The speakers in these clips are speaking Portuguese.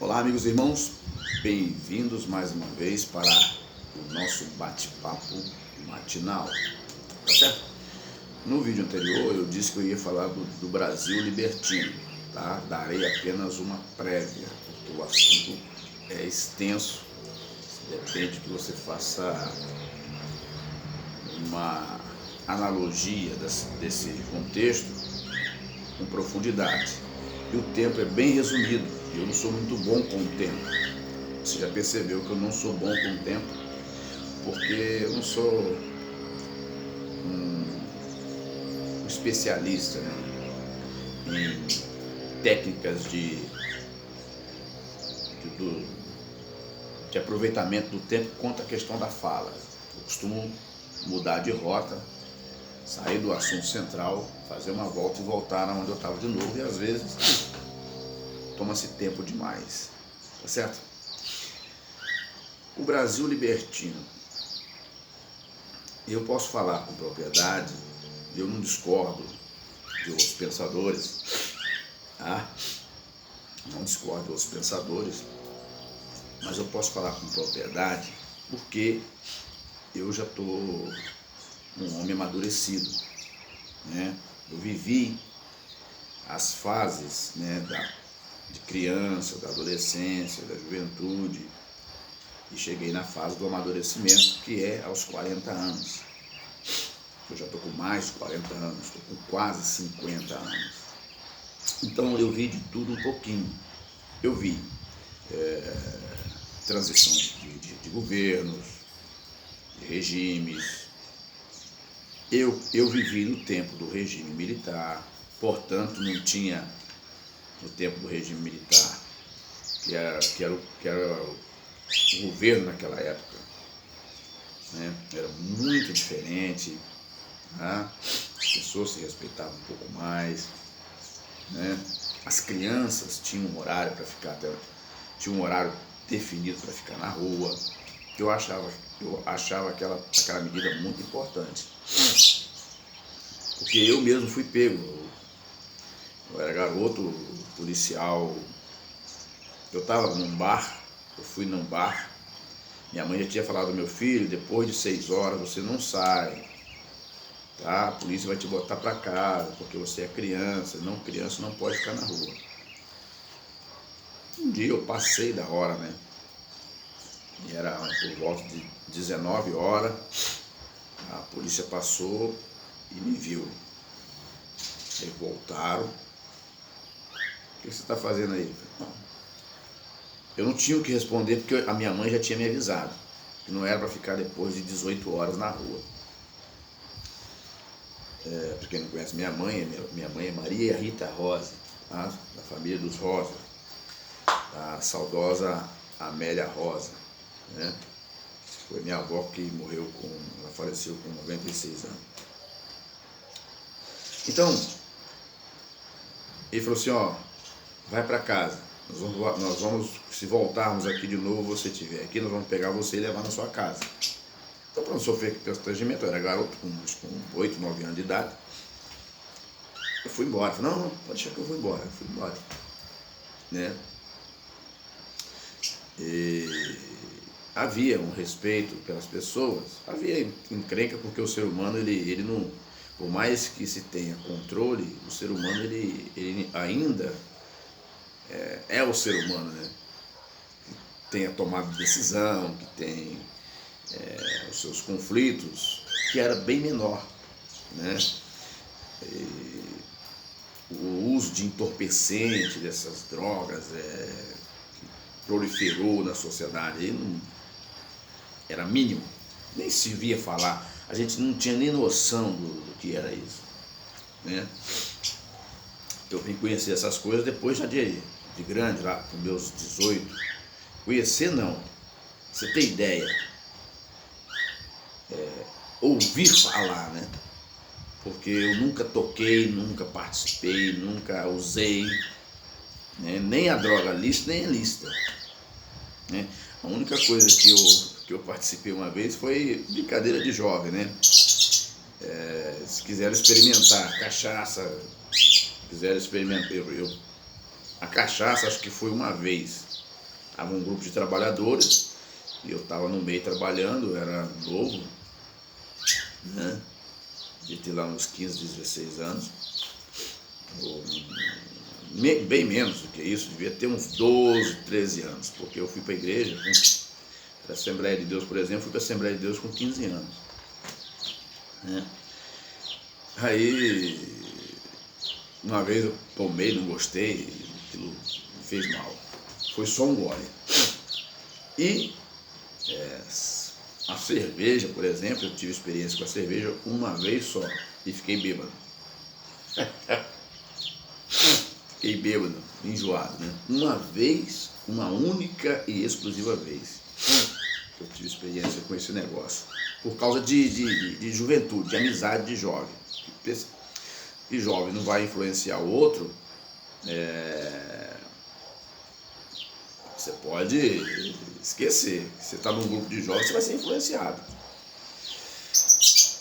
Olá, amigos e irmãos, bem-vindos mais uma vez para o nosso bate-papo matinal, tá certo? No vídeo anterior eu disse que eu ia falar do Brasil libertino, tá? Darei apenas uma prévia, porque o assunto é extenso, depende que você faça uma analogia desse contexto com profundidade. E o tempo é bem resumido, e eu não sou muito bom com o tempo. Você já percebeu que eu não sou bom com o tempo, porque eu não sou um especialista, né, em técnicas de aproveitamento do tempo quanto à questão da fala. Eu costumo mudar de rota, sair do assunto central, fazer uma volta e voltar onde eu estava de novo, e às vezes toma-se tempo demais, tá certo? O Brasil libertino, eu posso falar com propriedade, eu não discordo de outros pensadores, tá? Não discordo de outros pensadores, mas eu posso falar com propriedade porque eu já estou um homem amadurecido, né? Eu vivi as fases, né, de criança, da adolescência, da juventude, e cheguei na fase do amadurecimento, que é aos 40 anos. Eu já estou com mais de 40 anos, estou com quase 50 anos. Então eu vi de tudo um pouquinho. Eu vi transição de governos, de regimes. Eu vivi no tempo do regime militar, portanto não tinha, no tempo do regime militar, que era o governo naquela época, né? Era muito diferente, né? As pessoas se respeitavam um pouco mais, né? As crianças tinham um horário para ficar, tinham um horário definido para ficar na rua. Eu achava aquela medida muito importante, porque eu mesmo fui pego. Eu era garoto policial, eu estava num bar, eu fui num bar, minha mãe já tinha falado ao meu filho: depois de 6 horas você não sai, tá? A polícia vai te botar para casa, porque você é criança não pode ficar na rua. Um dia eu passei da hora, né? E era por volta de 19 horas, a polícia passou e me viu. Eles voltaram: o que você está fazendo aí? Eu não tinha o que responder, porque a minha mãe já tinha me avisado que não era para ficar depois de 18 horas na rua. Para quem não conhece minha mãe é Maria Rita Rosa, tá? Da família dos Rosa, a saudosa Amélia Rosa, né? Foi minha avó que morreu ela faleceu com 96 anos. Então, ele falou assim: ó, vai para casa, nós vamos, se voltarmos aqui de novo, você estiver aqui, nós vamos pegar você e levar na sua casa. Então, para não sofrer constrangimento, eu era garoto, com 8, 9 anos de idade. Eu fui embora. Falei: não, pode deixar que eu vou embora. Eu fui embora, né? E havia um respeito pelas pessoas, havia encrenca, porque o ser humano, ele não, por mais que se tenha controle, o ser humano, ele ainda é o ser humano, né? Que tem a tomada de decisão, que tem os seus conflitos, que era bem menor, né? O uso de entorpecente, dessas drogas, que proliferou na sociedade, era mínimo, nem se via falar, a gente não tinha nem noção do que era isso, né? Eu vim conhecer essas coisas depois já de grande, lá com meus 18. Conhecer não, você tem ideia, ouvir falar, né? Porque eu nunca toquei, nunca participei, nunca usei, né? Nem a droga lícita, nem a ilícita, né? A única coisa que eu participei uma vez foi brincadeira de jovem, né? Se quiseram experimentar cachaça, a cachaça acho que foi uma vez, Estava um grupo de trabalhadores e eu estava no meio trabalhando, eu era novo, né? De ter lá uns 15, 16 anos, ou, bem menos do que isso, devia ter uns 12, 13 anos, porque eu fui para a igreja, para a Assembleia de Deus, por exemplo, fui para a Assembleia de Deus com 15 anos. Né? Aí, uma vez eu tomei, não gostei, aquilo me fez mal. Foi só um gole. E a cerveja, por exemplo, eu tive experiência com a cerveja uma vez só e fiquei bêbado. Fiquei bêbado, enjoado, né? Uma vez, uma única e exclusiva vez eu tive experiência com esse negócio. Por causa de juventude, de amizade de jovem. E jovem não vai influenciar o outro, você pode esquecer. Você está num grupo de jovens, você vai ser influenciado.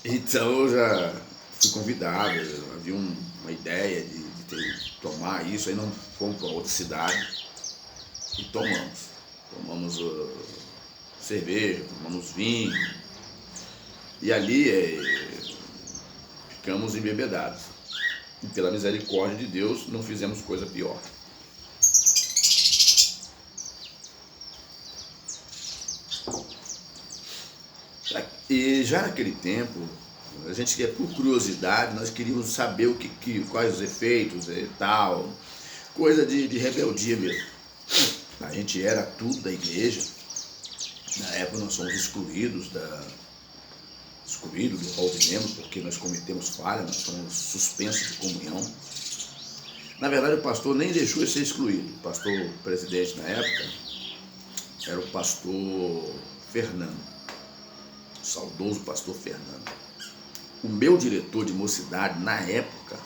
Então eu já fui convidado, havia uma ideia de tomar isso, aí não fomos para outra cidade e tomamos. Tomamos cerveja, tomamos vinho e ali ficamos embebedados. E pela misericórdia de Deus não fizemos coisa pior. E já naquele tempo, a gente, por curiosidade, nós queríamos saber quais os efeitos e tal, coisa de rebeldia mesmo. A gente era tudo da igreja, na época nós somos excluídos do hall de membros, porque nós cometemos falha, nós fomos suspensos de comunhão. Na verdade o pastor nem deixou de ser excluído, o pastor presidente na época era o pastor Fernando. Saudoso pastor Fernando. O meu diretor de mocidade, na época,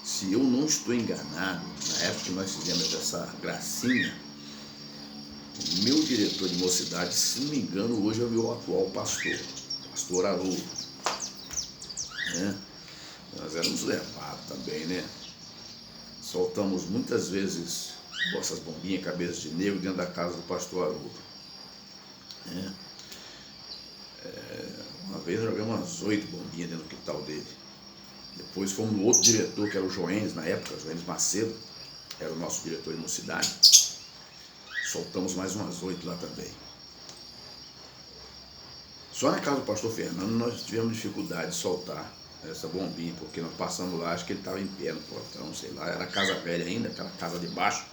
se eu não estou enganado, na época que nós fizemos essa gracinha, o meu diretor de mocidade, se não me engano, hoje é o meu atual pastor, pastor Haroldo. Né? Nós éramos levados também, né? Soltamos muitas vezes nossas bombinhas, cabeças de negro, dentro da casa do pastor Haroldo. Né? Uma vez eu joguei umas 8 bombinhas dentro do quintal dele. Depois fomos no outro diretor, que era o Joenes, na época, Joenes Macedo, era o nosso diretor de mocidade. Soltamos mais umas 8 lá também. Só na casa do pastor Fernando nós tivemos dificuldade de soltar essa bombinha, porque nós passamos lá, acho que ele estava em pé no portão, sei lá, era casa velha ainda, aquela casa de baixo.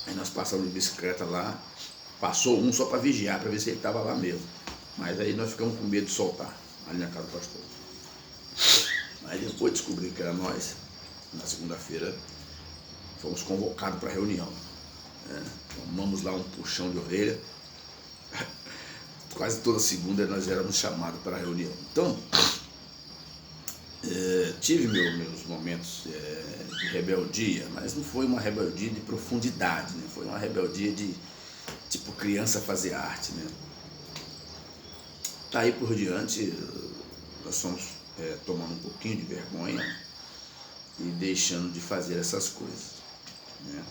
Aí nós passamos de bicicleta lá, passou um só para vigiar, para ver se ele estava lá mesmo. Mas aí nós ficamos com medo de soltar, ali na casa do pastor. Aí depois descobri que era nós, na segunda-feira, fomos convocados para a reunião. Tomamos lá um puxão de orelha. Quase toda segunda nós éramos chamados para a reunião. Então, tive meus momentos de rebeldia, mas não foi uma rebeldia de profundidade, né? Foi uma rebeldia de tipo criança fazer arte, né? Daí por diante, nós fomos tomando um pouquinho de vergonha e deixando de fazer essas coisas. Né?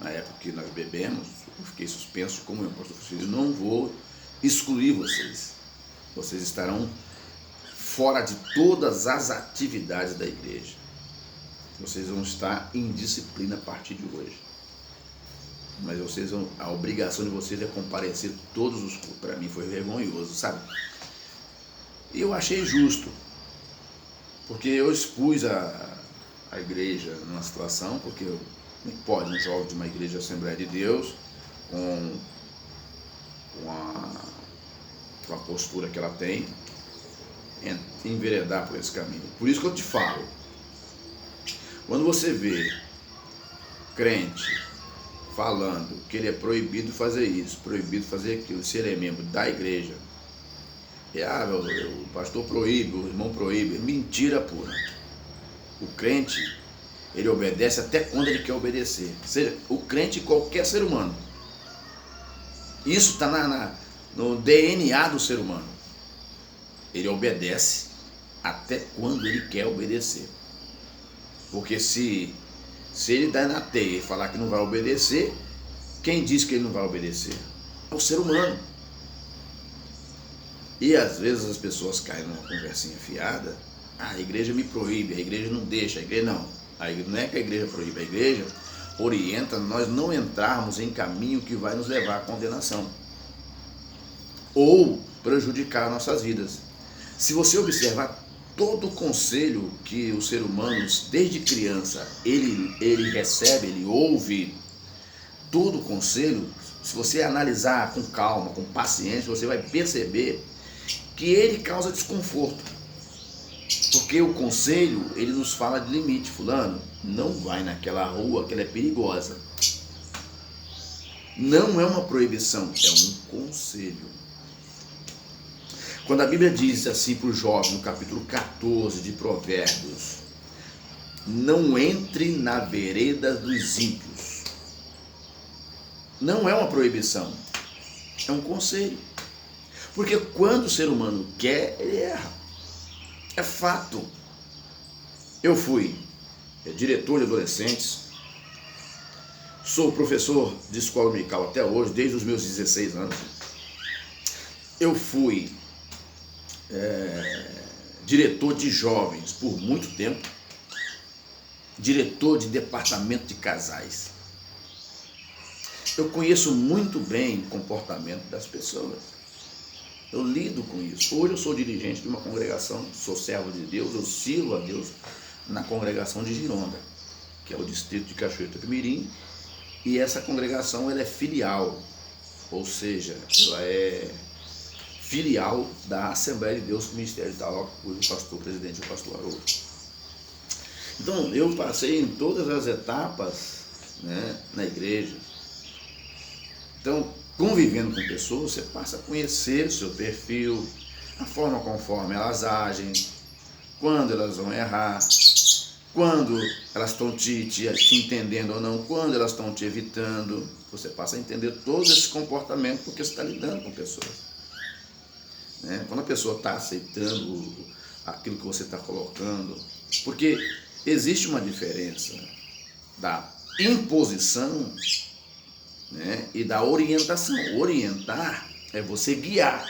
Na época que nós bebemos, eu fiquei suspenso de comunhão. O pastor falou: eu não vou excluir vocês. Vocês estarão fora de todas as atividades da igreja. Vocês vão estar em disciplina a partir de hoje. Mas a obrigação de vocês é comparecer todos os cultos. Para mim foi vergonhoso, sabe? E eu achei justo, porque eu expus a igreja numa situação, porque não pode um jovem de uma igreja de Assembleia de Deus, com a postura que ela tem, enveredar por esse caminho. Por isso que eu te falo, quando você vê crente falando que ele é proibido fazer isso, proibido fazer aquilo, se ele é membro da igreja, o pastor proíbe, o irmão proíbe, mentira pura. O crente, ele obedece até quando ele quer obedecer. Seja o crente e qualquer ser humano. Isso está no DNA do ser humano. Ele obedece até quando ele quer obedecer. Porque se ele dar na teia e falar que não vai obedecer, Quem diz que ele não vai obedecer? É o ser humano. E às vezes as pessoas caem numa conversinha fiada. A igreja me proíbe, a igreja não deixa, a igreja não. Não é que a igreja proíbe, a igreja orienta nós não entrarmos em caminho que vai nos levar à condenação ou prejudicar nossas vidas. Se você observar todo o conselho que o ser humano, desde criança, ele recebe, ele ouve, todo o conselho, se você analisar com calma, com paciência, você vai perceber que ele causa desconforto. Porque o conselho, ele nos fala de limite. Fulano, não vai naquela rua que ela é perigosa. Não é uma proibição, é um conselho. Quando a Bíblia diz assim para o jovem, no capítulo 14 de Provérbios, não entre na vereda dos ímpios. Não é uma proibição, é um conselho. Porque quando o ser humano quer, ele erra. É fato. Eu fui diretor de adolescentes, sou professor de escola dominical até hoje, desde os meus 16 anos. Eu fui diretor de jovens por muito tempo, diretor de departamento de casais. Eu conheço muito bem o comportamento das pessoas. Eu lido com isso. Hoje eu sou dirigente de uma congregação, sou servo de Deus, eu sirvo a Deus na congregação de Gironda, que é o distrito de Cachoeira do Itapemirim, e essa congregação ela é filial, ou seja, ela é filial da Assembleia de Deus do Ministério de Tal, cujo pastor presidente é o pastor Haroldo. Então eu passei em todas as etapas, né, na igreja. Então, convivendo com pessoas, você passa a conhecer o seu perfil, a forma conforme elas agem, quando elas vão errar, quando elas estão te entendendo ou não, quando elas estão te evitando. Você passa a entender todo esse comportamento porque você está lidando com pessoas. Né? Quando a pessoa está aceitando aquilo que você está colocando, porque existe uma diferença da imposição, né, e da orientação. Orientar é você guiar.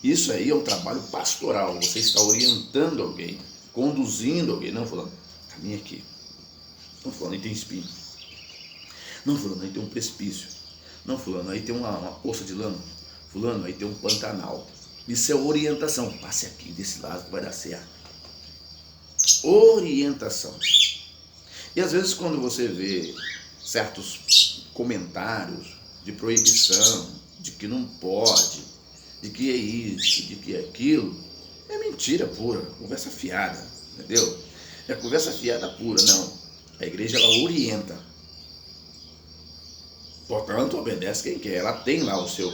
Isso aí é um trabalho pastoral. Você está orientando alguém, conduzindo alguém. Não, fulano, caminha aqui. Não, fulano, aí tem espinho. Não, fulano, aí tem um precipício. Não, fulano, aí tem uma poça de lama. Fulano, aí tem um pantanal. Isso é orientação. Passe aqui desse lado que vai dar certo. Orientação. E às vezes quando você vê certos comentários de proibição, de que não pode, de que é isso, de que é aquilo, é mentira pura, conversa fiada, entendeu? É conversa fiada pura, não. A igreja, ela orienta. Portanto, obedece quem quer. Ela tem lá o seu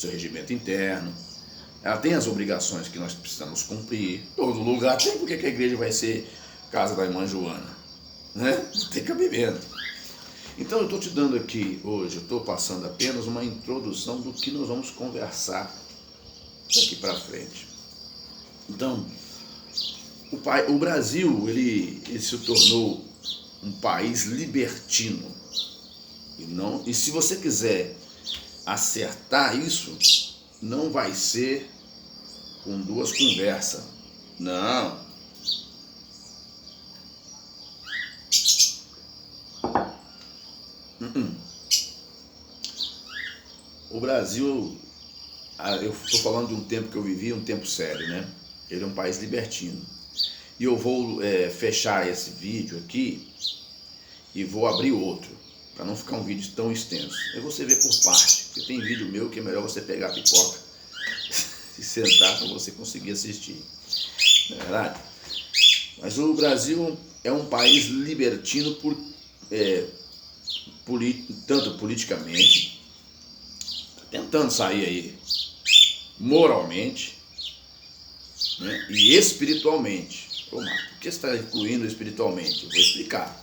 regimento interno, ela tem as obrigações que nós precisamos cumprir. Todo lugar tem, porque que a igreja vai ser casa da irmã Joana, né? Tem cabimento. Então eu estou te dando aqui hoje, eu estou passando apenas uma introdução do que nós vamos conversar daqui para frente. Então, o Brasil, ele se tornou um país libertino. E se você quiser acertar isso, não vai ser com duas conversas. Não. O Brasil, eu estou falando de um tempo que eu vivi, um tempo sério, né? Ele é um país libertino. E eu vou fechar esse vídeo aqui e vou abrir outro, para não ficar um vídeo tão extenso. Aí você vê por parte, porque tem vídeo meu que é melhor você pegar a pipoca e sentar para você conseguir assistir. Não é verdade? Mas o Brasil é um país libertino tanto politicamente, tentando sair aí moralmente, né, e espiritualmente. Ô, Marco, por que você está incluindo espiritualmente? Eu vou explicar.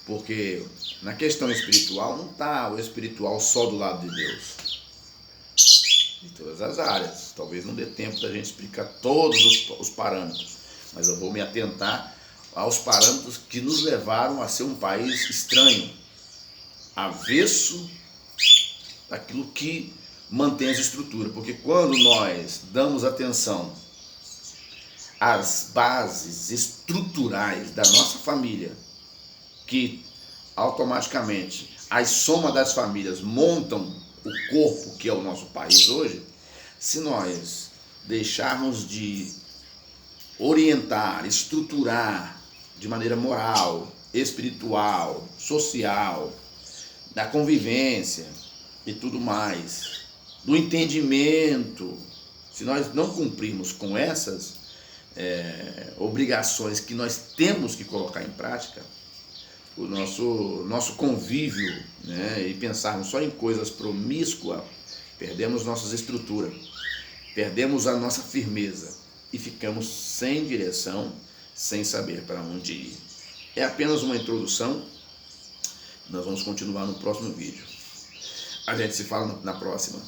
Porque na questão espiritual não está o espiritual só do lado de Deus. Em todas as áreas. Talvez não dê tempo da gente explicar todos os parâmetros. Mas eu vou me atentar aos parâmetros que nos levaram a ser um país estranho. avesso daquilo que mantém as estruturas. Porque quando nós damos atenção às bases estruturais da nossa família, que automaticamente as somas das famílias montam o corpo que é o nosso país hoje, se nós deixarmos de orientar, estruturar de maneira moral, espiritual, social, da convivência e tudo mais, do entendimento, se nós não cumprirmos com essas obrigações que nós temos que colocar em prática, o nosso convívio, né, e pensarmos só em coisas promíscuas, perdemos nossas estruturas, perdemos a nossa firmeza e ficamos sem direção, sem saber para onde ir. É apenas uma introdução, nós vamos continuar no próximo vídeo. A gente se fala na próxima.